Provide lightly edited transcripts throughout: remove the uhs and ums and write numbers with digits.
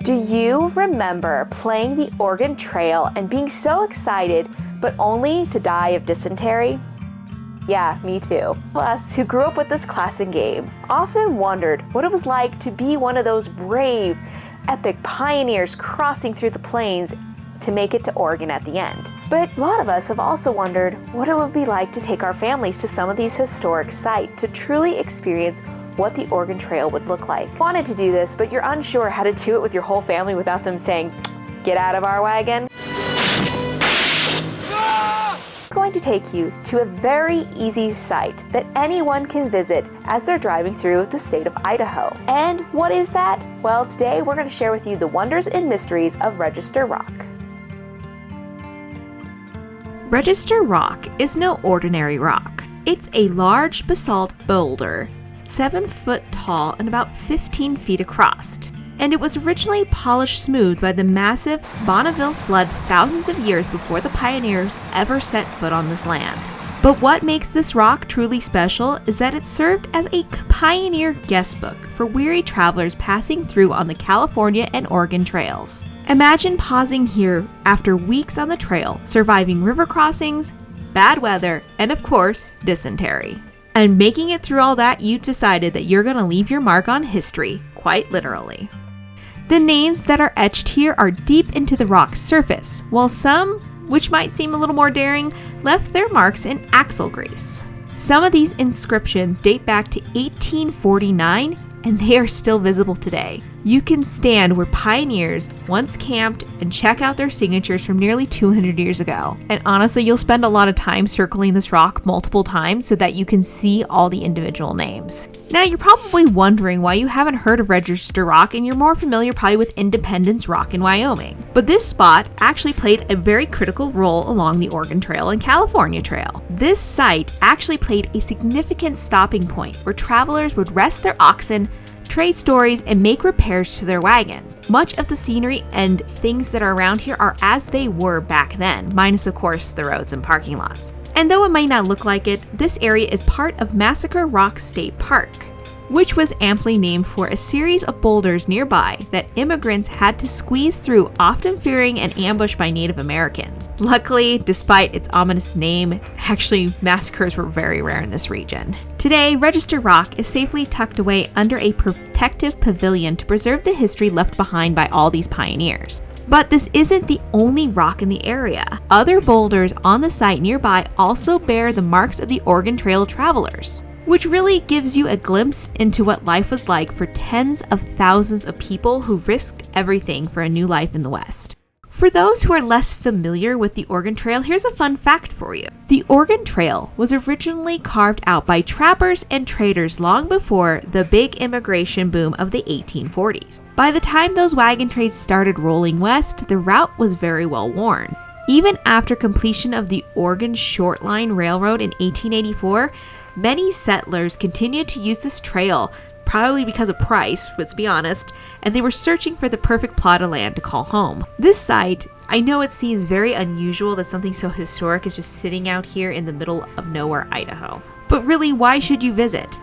Do you remember playing the Oregon Trail and being so excited, but only to die of dysentery? Yeah, me too. Us who grew up with this classic game often wondered what it was like to be one of those brave, epic pioneers crossing through the plains to make it to Oregon at the end. But a lot of us have also wondered what it would be like to take our families to some of these historic sites to truly experience what the Oregon Trail would look like. Wanted to do this, but you're unsure how to do it with your whole family without them saying, "Get out of our wagon." We're going to take you to a very easy site that anyone can visit as they're driving through the state of Idaho. And what is that? Well, today we're going to share with you the wonders and mysteries of Register Rock. Register Rock is no ordinary rock. It's a large basalt boulder, 7 foot tall and about 15 feet across. And it was originally polished smooth by the massive Bonneville flood thousands of years before the pioneers ever set foot on this land. But what makes this rock truly special is that it served as a pioneer guestbook for weary travelers passing through on the California and Oregon trails. Imagine pausing here after weeks on the trail, surviving river crossings, bad weather, and of course, dysentery. And making it through all that, you decided that you're going to leave your mark on history, quite literally. The names that are etched here are deep into the rock's surface, while some, which might seem a little more daring, left their marks in axle grease. Some of these inscriptions date back to 1849, and they are still visible today. You can stand where pioneers once camped and check out their signatures from nearly 200 years ago. And honestly, you'll spend a lot of time circling this rock multiple times so that you can see all the individual names. Now, you're probably wondering why you haven't heard of Register Rock and you're more familiar probably with Independence Rock in Wyoming. But this spot actually played a very critical role along the Oregon Trail and California Trail. This site actually played a significant stopping point where travelers would rest their oxen, trade stories, and make repairs to their wagons. Much of the scenery and things that are around here are as they were back then, minus of course the roads and parking lots. And though it might not look like it, this area is part of Massacre Rock State Park, which was amply named for a series of boulders nearby that immigrants had to squeeze through, often fearing an ambush by Native Americans. Luckily, despite its ominous name, actually massacres were very rare in this region. Today, Register Rock is safely tucked away under a protective pavilion to preserve the history left behind by all these pioneers. But this isn't the only rock in the area. Other boulders on the site nearby also bear the marks of the Oregon Trail travelers, which really gives you a glimpse into what life was like for tens of thousands of people who risked everything for a new life in the West. For those who are less familiar with the Oregon Trail, here's a fun fact for you. The Oregon Trail was originally carved out by trappers and traders long before the big immigration boom of the 1840s. By the time those wagon trains started rolling west, the route was very well worn. Even after completion of the Oregon Short Line Railroad in 1884, many settlers continued to use this trail, probably because of price, let's be honest, and they were searching for the perfect plot of land to call home. This site, I know it seems very unusual that something so historic is just sitting out here in the middle of nowhere, Idaho. But really, why should you visit?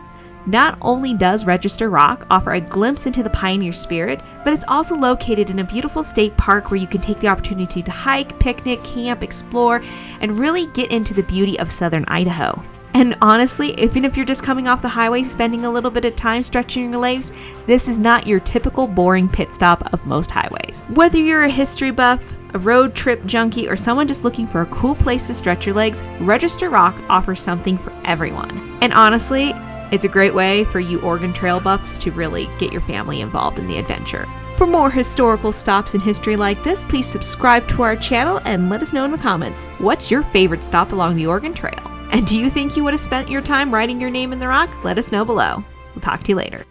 Not only does Register Rock offer a glimpse into the pioneer spirit, but it's also located in a beautiful state park where you can take the opportunity to hike, picnic, camp, explore, and really get into the beauty of southern Idaho. And honestly, even if you're just coming off the highway spending a little bit of time stretching your legs, this is not your typical boring pit stop of most highways. Whether you're a history buff, a road trip junkie, or someone just looking for a cool place to stretch your legs, Register Rock offers something for everyone. And honestly, it's a great way for you Oregon Trail buffs to really get your family involved in the adventure. For more historical stops in history like this, please subscribe to our channel and let us know in the comments, what's your favorite stop along the Oregon Trail? And do you think you would have spent your time writing your name in the rock? Let us know below. We'll talk to you later.